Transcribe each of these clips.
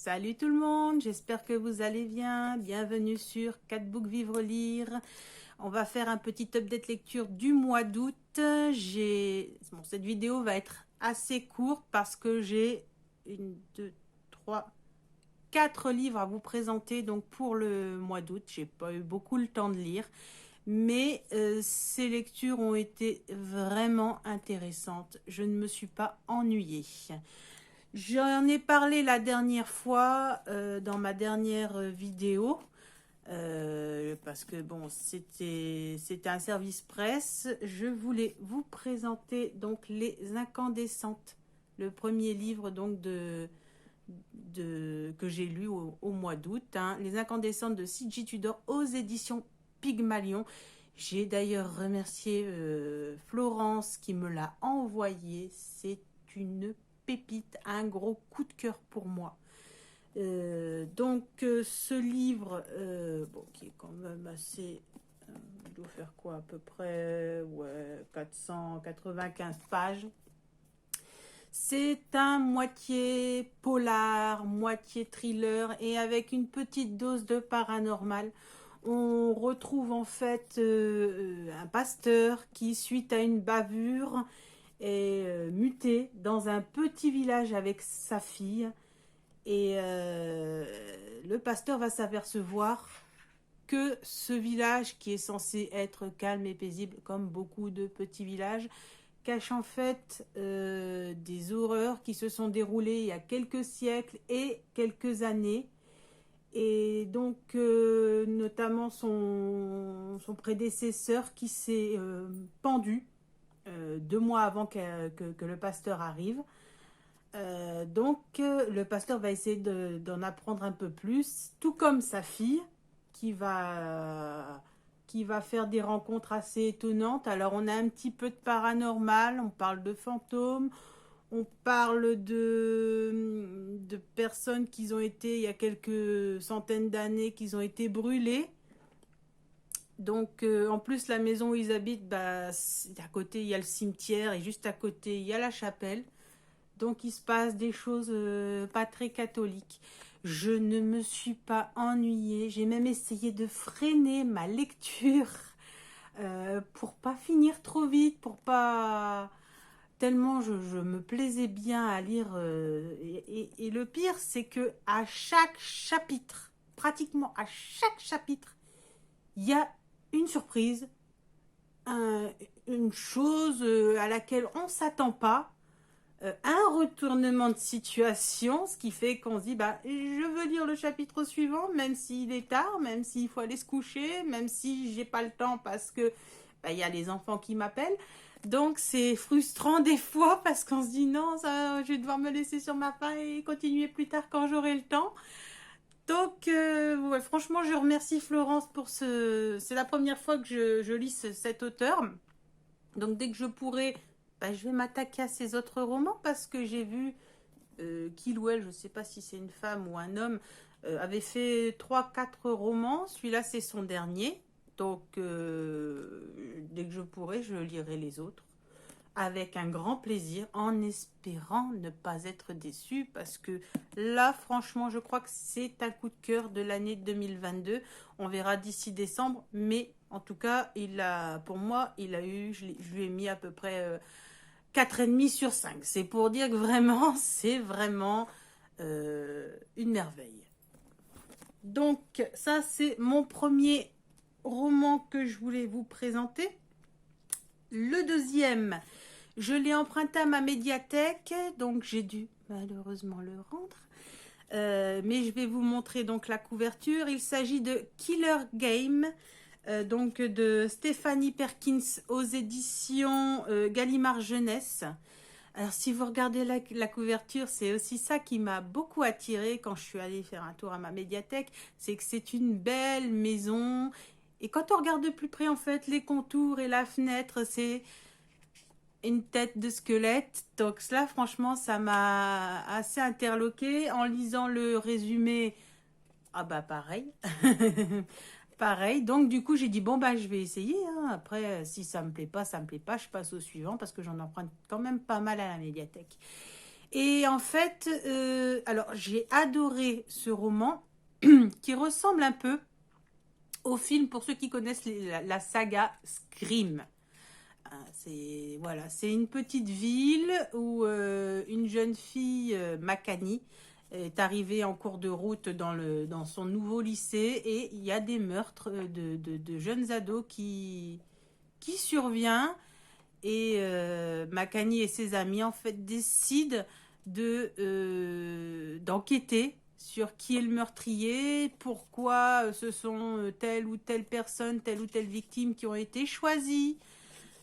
Salut tout le monde, j'espère que vous allez bien. Bienvenue sur 4 Book Vivre Lire. On va faire un petit update lecture du mois d'août. Cette vidéo va être assez courte parce que j'ai 4 livres à vous présenter donc pour le mois d'août. J'ai pas eu beaucoup le temps de lire, mais ces lectures ont été vraiment intéressantes. Je ne me suis pas ennuyée. J'en ai parlé la dernière fois dans ma dernière vidéo parce que bon, c'était un service presse. Je voulais vous présenter donc Les Incandescentes, le premier livre donc que j'ai lu au mois d'août, hein. Les Incandescentes de C.J. Tudor aux éditions Pygmalion. J'ai d'ailleurs remercié Florence qui me l'a envoyé. C'est une pépite, un gros coup de cœur pour moi. Ce livre, qui est quand même assez, il doit faire quoi à peu près, 495 pages. C'est un moitié polar, moitié thriller et avec une petite dose de paranormal. On retrouve en fait un pasteur qui, suite à une bavure, est muté dans un petit village avec sa fille. Et le pasteur va s'apercevoir que ce village, qui est censé être calme et paisible, comme beaucoup de petits villages, cache en fait des horreurs qui se sont déroulées il y a quelques siècles et quelques années. Et donc, notamment son prédécesseur qui s'est pendu 2 mois avant que le pasteur arrive. Le pasteur va essayer d'en apprendre un peu plus, tout comme sa fille, qui va faire des rencontres assez étonnantes. Alors, on a un petit peu de paranormal, on parle de fantômes, on parle de personnes qui ont été, il y a quelques centaines d'années, qui ont été brûlées. Donc, en plus, la maison où ils habitent, à côté, il y a le cimetière et juste à côté, il y a la chapelle. Donc, il se passe des choses pas très catholiques. Je ne me suis pas ennuyée. J'ai même essayé de freiner ma lecture pour pas finir trop vite, pour pas... Tellement je me plaisais bien à lire. Et le pire, c'est que à chaque chapitre, pratiquement à chaque chapitre, il y a une surprise, une chose à laquelle on ne s'attend pas. Un retournement de situation, ce qui fait qu'on se dit je veux lire le chapitre suivant, même s'il est tard, même s'il faut aller se coucher, même si j'ai pas le temps parce que il y a les enfants qui m'appellent. Donc c'est frustrant des fois parce qu'on se dit non, ça, je vais devoir me laisser sur ma faim et continuer plus tard quand j'aurai le temps. Donc franchement, je remercie Florence pour c'est la première fois que je lis cet auteur. Donc dès que je pourrai, je vais m'attaquer à ses autres romans parce que j'ai vu qu'il ou elle, je ne sais pas si c'est une femme ou un homme, avait fait 3-4 romans. Celui-là, c'est son dernier. Donc, dès que je pourrai, je lirai les autres avec un grand plaisir, en espérant ne pas être déçue parce que là, franchement, je crois que c'est un coup de cœur de l'année 2022. On verra d'ici décembre, mais en tout cas, pour moi, je lui ai mis à peu près 4,5 sur 5. C'est pour dire que vraiment, c'est vraiment une merveille. Donc, ça, c'est mon premier roman que je voulais vous présenter. Le deuxième, je l'ai emprunté à ma médiathèque, donc j'ai dû malheureusement le rendre. Mais je vais vous montrer donc la couverture. Il s'agit de Killer Game, donc de Stéphanie Perkins aux éditions Gallimard Jeunesse. Alors si vous regardez la couverture, c'est aussi ça qui m'a beaucoup attirée quand je suis allée faire un tour à ma médiathèque, c'est que c'est une belle maison. Et quand on regarde de plus près, en fait, les contours et la fenêtre, c'est une tête de squelette. Donc là, franchement, ça m'a assez interloquée. En lisant le résumé, pareil. Pareil. Donc du coup, j'ai dit, je vais essayer, hein. Après, si ça me plaît pas, je passe au suivant parce que j'en emprunte quand même pas mal à la médiathèque. Et en fait, alors j'ai adoré ce roman qui ressemble un peu au film, pour ceux qui connaissent la saga Scream. C'est voilà, c'est une petite ville où une jeune fille, Makani, est arrivée en cours de route dans son nouveau lycée et il y a des meurtres de jeunes ados qui survient et Makani et ses amis en fait décident d'enquêter sur qui est le meurtrier, pourquoi ce sont telle ou telle personne, telle ou telle victime qui ont été choisies.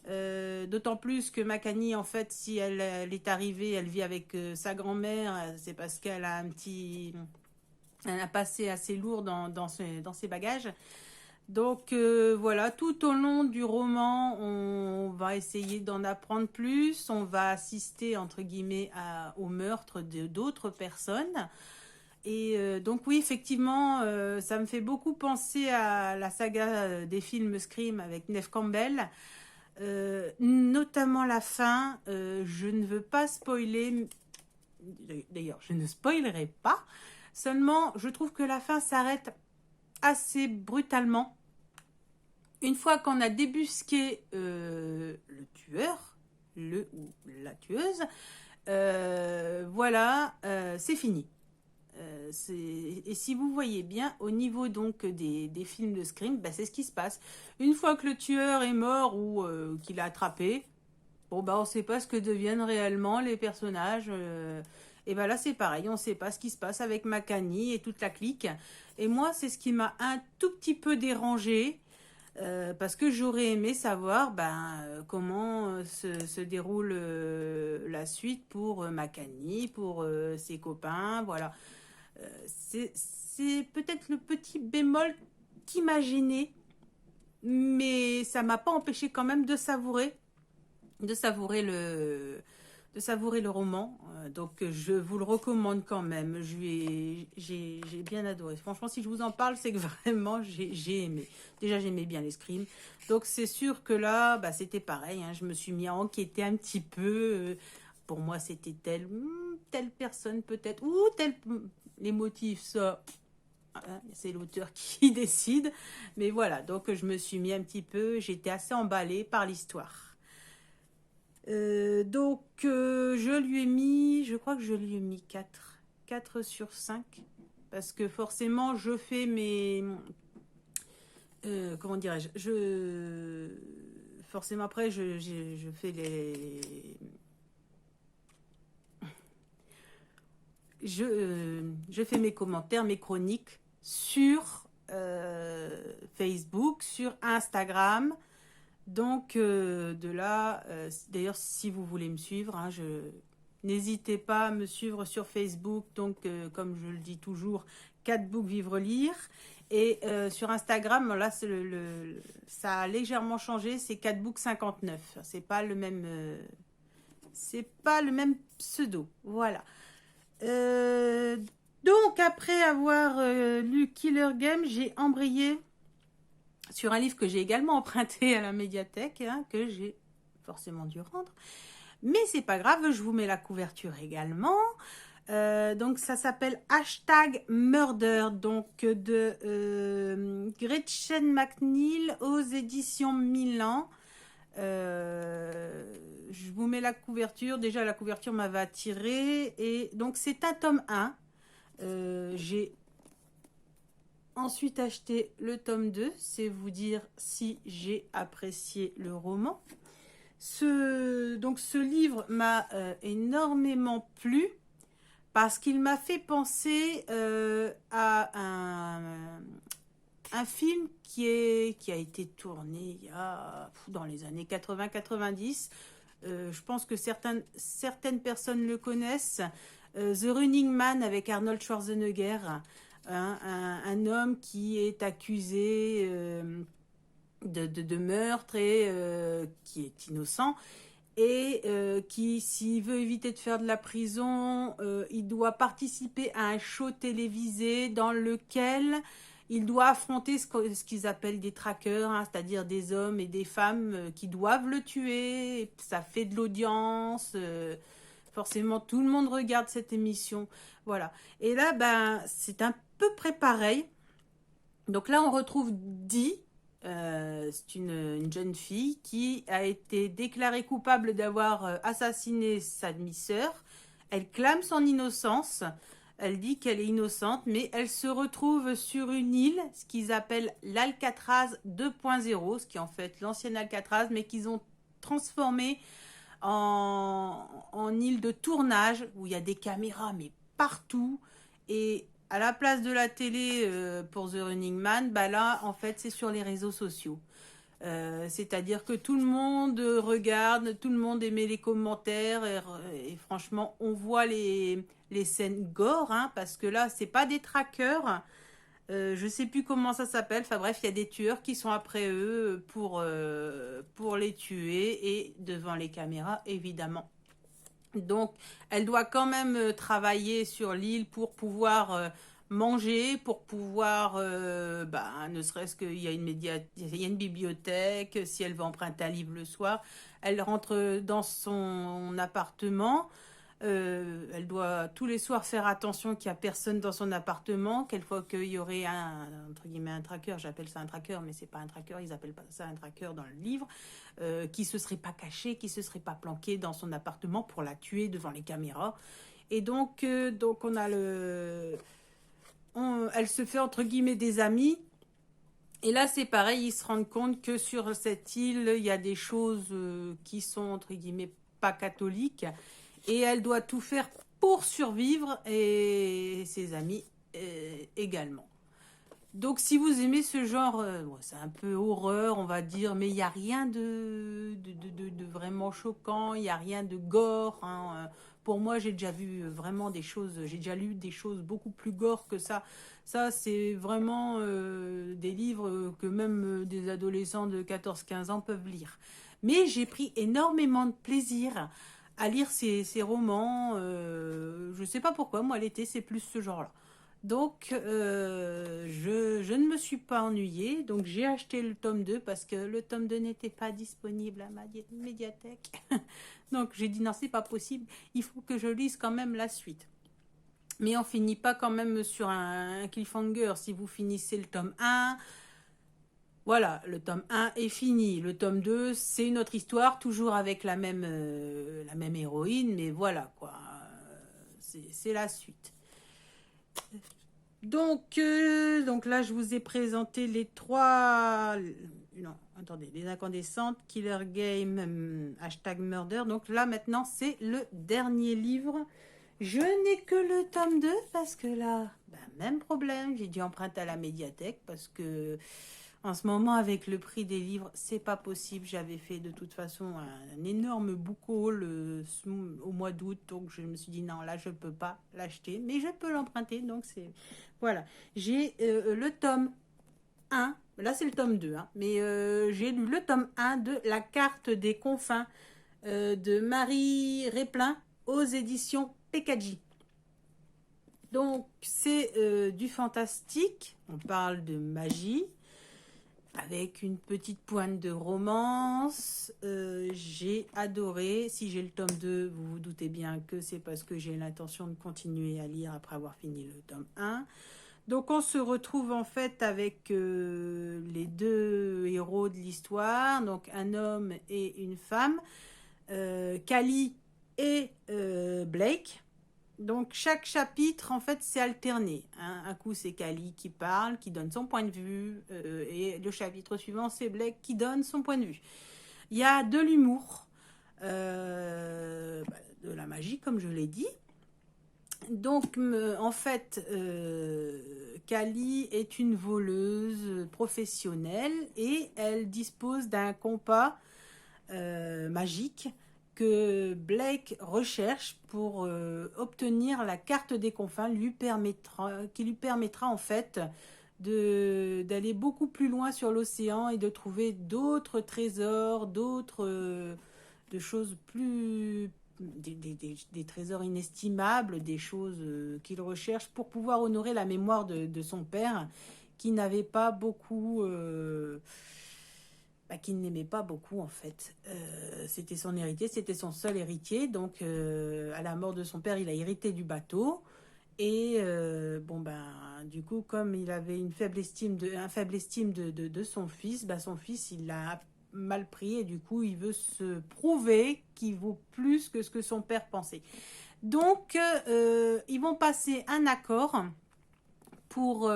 D'autant plus que Makani, en fait, si elle est arrivée, elle vit avec sa grand-mère, c'est parce qu'elle a elle a un passé assez lourd dans ses bagages. Donc voilà, tout au long du roman, on va essayer d'en apprendre plus, on va assister entre guillemets au meurtre d'autres personnes. Et donc oui, effectivement, ça me fait beaucoup penser à la saga des films Scream avec Neve Campbell. Notamment la fin, je ne veux pas spoiler, d'ailleurs je ne spoilerai pas, seulement je trouve que la fin s'arrête assez brutalement. Une fois qu'on a débusqué le tueur, le ou la tueuse, voilà, c'est fini. Et si vous voyez bien, au niveau donc des films de Scream, bah, c'est ce qui se passe. Une fois que le tueur est mort ou qu'il a attrapé, bon bah on ne sait pas ce que deviennent réellement les personnages. Et bah là c'est pareil, on ne sait pas ce qui se passe avec Makani et toute la clique. Et moi c'est ce qui m'a un tout petit peu dérangé. Parce que j'aurais aimé savoir comment se déroule la suite pour Makani, pour ses copains, voilà. C'est peut-être le petit bémol qui m'a gêné, mais ça m'a pas empêché quand même de savourer de savourer le roman. Donc je vous le recommande quand même. J'ai bien adoré. Franchement, si je vous en parle, c'est que vraiment j'ai aimé. Déjà, j'aimais bien les scrims. Donc c'est sûr que là, bah, c'était pareil. Hein. Je me suis mis à enquêter un petit peu. Pour moi, c'était telle personne peut-être. Ou tel... Les motifs, ça... C'est l'auteur qui décide. Mais voilà, donc je me suis mis un petit peu... J'étais assez emballée par l'histoire. Donc, je lui ai mis, je crois que je lui ai mis 4 sur 5. Parce que forcément, je fais mes... comment dirais-je forcément, après, je fais je fais mes commentaires, mes chroniques sur Facebook, sur Instagram. Donc, de là, d'ailleurs, si vous voulez me suivre, hein, n'hésitez pas à me suivre sur Facebook. Donc, comme je le dis toujours, 4 books Vivre Lire. Et sur Instagram, là, ça a légèrement changé. C'est 4 books 59. C'est pas le même pseudo. Voilà. Euh, donc, après avoir lu Killer Game, j'ai embrayé sur un livre que j'ai également emprunté à la médiathèque, hein, que j'ai forcément dû rendre. Mais c'est pas grave, je vous mets la couverture également. Donc ça s'appelle #Murder, donc de Gretchen McNeil aux éditions Milan. Je vous mets la couverture. Déjà la couverture m'avait attirée. Et donc c'est un tome 1. J'ai ensuite acheté le tome 2, c'est vous dire si j'ai apprécié le roman. Donc ce livre m'a énormément plu parce qu'il m'a fait penser à un film qui a été tourné dans les années 80-90. Je pense que certaines personnes le connaissent. The Running Man avec Arnold Schwarzenegger. Un homme qui est accusé de meurtre et qui est innocent et qui, s'il veut éviter de faire de la prison, il doit participer à un show télévisé dans lequel il doit affronter ce qu'ils appellent des traqueurs, hein, c'est-à-dire des hommes et des femmes qui doivent le tuer. Ça fait de l'audience. forcément tout le monde regarde cette émission. Voilà. Et là, ben, c'est un peu près pareil. Donc là, on retrouve Dee. C'est une jeune fille qui a été déclarée coupable d'avoir assassiné sa demi-sœur. Elle clame son innocence. Elle dit qu'elle est innocente, mais elle se retrouve sur une île, ce qu'ils appellent l'Alcatraz 2.0, ce qui est en fait l'ancienne Alcatraz, mais qu'ils ont transformé en île de tournage, où il y a des caméras, mais partout. Et à la place de la télé pour The Running Man, bah là, en fait, c'est sur les réseaux sociaux. C'est-à-dire que tout le monde regarde, tout le monde émet les commentaires et franchement, on voit les scènes gore, hein, parce que là, c'est pas des traqueurs. Je sais plus comment ça s'appelle. Enfin bref, il y a des tueurs qui sont après eux pour les tuer et devant les caméras, évidemment. Donc, elle doit quand même travailler sur l'île pour pouvoir manger, pour pouvoir, ne serait-ce qu'il y a il y a une bibliothèque, si elle veut emprunter un livre le soir, elle rentre dans son appartement. Elle doit tous les soirs faire attention qu'il n'y a personne dans son appartement, quelquefois qu'il y aurait entre guillemets un tracker, j'appelle ça un tracker, mais c'est pas un tracker, ils appellent pas ça un tracker dans le livre, qui se serait pas caché, qui se serait pas planqué dans son appartement pour la tuer devant les caméras. Et donc on a elle se fait entre guillemets des amis. Et là, c'est pareil, ils se rendent compte que sur cette île, il y a des choses qui sont entre guillemets pas catholiques. Et elle doit tout faire pour survivre et ses amis également. Donc si vous aimez ce genre, c'est un peu horreur on va dire, mais il n'y a rien de vraiment choquant, il n'y a rien de gore. Hein. Pour moi j'ai déjà vu vraiment des choses, j'ai déjà lu des choses beaucoup plus gore que ça. Ça c'est vraiment des livres que même des adolescents de 14-15 ans peuvent lire. Mais j'ai pris énormément de plaisir à lire ces romans. Je ne sais pas pourquoi, moi l'été c'est plus ce genre-là. Donc je ne me suis pas ennuyée, donc j'ai acheté le tome 2 parce que le tome 2 n'était pas disponible à ma médiathèque. Donc j'ai dit non, c'est pas possible, il faut que je lise quand même la suite. Mais on finit pas quand même sur un cliffhanger. Si vous finissez le tome 1, voilà, le tome 1 est fini. Le tome 2, c'est une autre histoire, toujours avec la même héroïne, mais voilà, quoi. C'est la suite. Donc là, je vous ai présenté les trois... Non, attendez, les incandescentes, Killer Game, #murder. Donc là, maintenant, c'est le dernier livre. Je n'ai que le tome 2 parce que là, même problème. J'ai dû emprunter à la médiathèque parce que... En ce moment, avec le prix des livres, c'est pas possible. J'avais fait de toute façon un énorme book haul au mois d'août, donc je me suis dit non, là je peux pas l'acheter, mais je peux l'emprunter. Donc c'est voilà. J'ai le tome 1, là c'est le tome 2, hein, mais j'ai lu le tome 1 de La carte des confins de Marie Réplin aux éditions PKJ. Donc c'est du fantastique. On parle de magie. Avec une petite pointe de romance, j'ai adoré. Si j'ai le tome 2, vous vous doutez bien que c'est parce que j'ai l'intention de continuer à lire après avoir fini le tome 1. Donc on se retrouve en fait avec les deux héros de l'histoire, donc un homme et une femme, Callie et Blake. Donc chaque chapitre en fait c'est alterné, hein. Un coup c'est Callie qui parle, qui donne son point de vue, et le chapitre suivant c'est Blake qui donne son point de vue. Il y a de l'humour, de la magie comme je l'ai dit. Donc en fait Callie est une voleuse professionnelle et elle dispose d'un compas magique que Blake recherche pour obtenir la carte des confins qui lui permettra en fait d'aller beaucoup plus loin sur l'océan et de trouver d'autres trésors, d'autres de choses plus des trésors inestimables, des choses qu'il recherche pour pouvoir honorer la mémoire de son père qui n'avait pas beaucoup qu'il n'aimait pas beaucoup en fait. C'était son héritier, c'était son seul héritier. Donc à la mort de son père, il a hérité du bateau. Et bon du coup, comme il avait un faible estime de son fils, il l'a mal pris et du coup, il veut se prouver qu'il vaut plus que ce que son père pensait. Donc, ils vont passer un accord pour,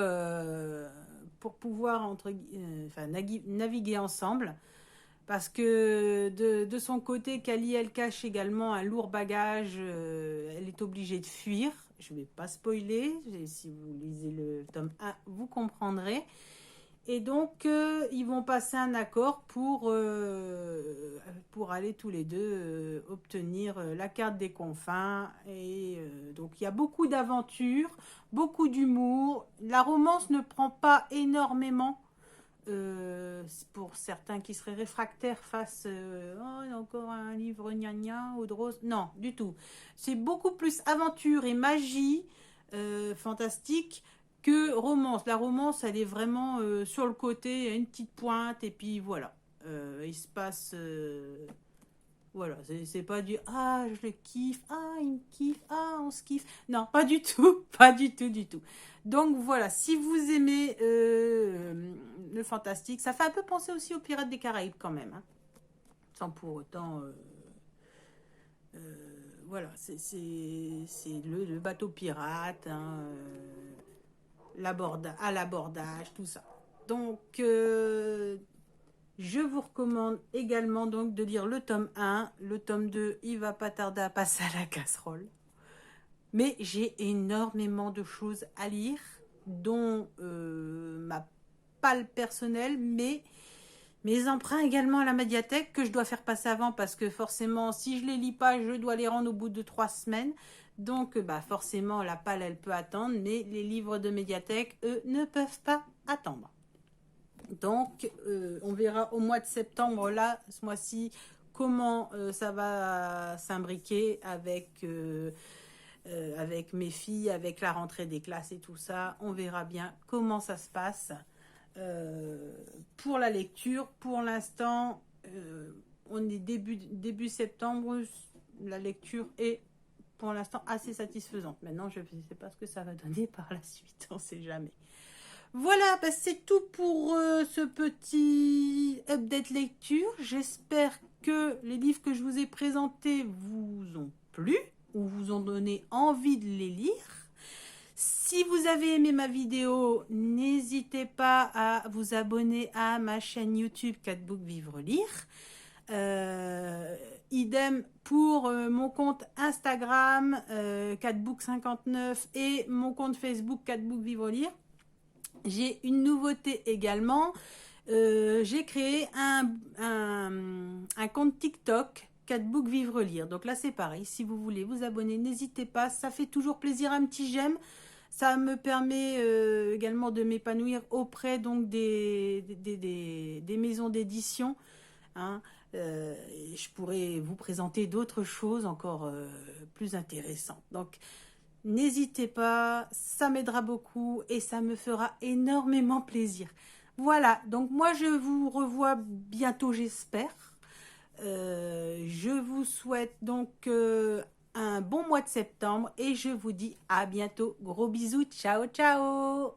pour pouvoir naviguer ensemble. Parce que de son côté, Kali, elle cache également un lourd bagage. Elle est obligée de fuir. Je ne vais pas spoiler. Si vous lisez le tome 1, vous comprendrez. Et donc, ils vont passer un accord pour aller tous les deux obtenir la carte des confins. Et donc, il y a beaucoup d'aventures, beaucoup d'humour. La romance ne prend pas énormément. Pour certains qui seraient réfractaires face oh, il y a encore un livre gna gna ou de rose. Non, du tout. C'est beaucoup plus aventure et magie fantastique que romance. La romance, elle est vraiment sur le côté, il y a une petite pointe et puis voilà. Il se passe... voilà, c'est pas du ah, je le kiffe, ah, il me kiffe, ah, on se kiffe. Non, pas du tout, pas du tout, du tout. Donc voilà, si vous aimez le fantastique, ça fait un peu penser aussi aux Pirates des Caraïbes quand même, hein, sans pour autant. Voilà, c'est le bateau pirate, hein, à l'abordage, tout ça. Donc, je vous recommande également donc de lire le tome 1. Le tome 2, il va pas tarder à passer à la casserole. Mais j'ai énormément de choses à lire, dont ma palle personnelle, mais mes emprunts également à la médiathèque que je dois faire passer avant parce que forcément, si je les lis pas, je dois les rendre au bout de 3 semaines. Donc, forcément, la palle, elle peut attendre, mais les livres de médiathèque, eux, ne peuvent pas attendre. Donc, on verra au mois de septembre, là, ce mois-ci, comment ça va s'imbriquer avec mes filles, avec la rentrée des classes et tout ça. On verra bien comment ça se passe. Pour la lecture, pour l'instant, on est début septembre. La lecture est pour l'instant assez satisfaisante. Maintenant, je ne sais pas ce que ça va donner par la suite. On ne sait jamais. Voilà, c'est tout pour ce petit update lecture. J'espère que les livres que je vous ai présentés vous ont plu ou vous ont donné envie de les lire. Si vous avez aimé ma vidéo, n'hésitez pas à vous abonner à ma chaîne YouTube 4 Books Vivre Lire. Idem pour mon compte Instagram 4book59 et mon compte Facebook 4 Books Vivre Lire. J'ai une nouveauté également. J'ai créé un compte TikTok 4 Books Vivre Lire. Donc là, c'est pareil. Si vous voulez vous abonner, n'hésitez pas. Ça fait toujours plaisir, un petit j'aime. Ça me permet également de m'épanouir auprès donc des maisons d'édition. Hein. Je pourrais vous présenter d'autres choses encore plus intéressantes. Donc, n'hésitez pas, ça m'aidera beaucoup et ça me fera énormément plaisir. Voilà, donc moi je vous revois bientôt, j'espère. Je vous souhaite donc un bon mois de septembre et je vous dis à bientôt. Gros bisous, ciao ciao.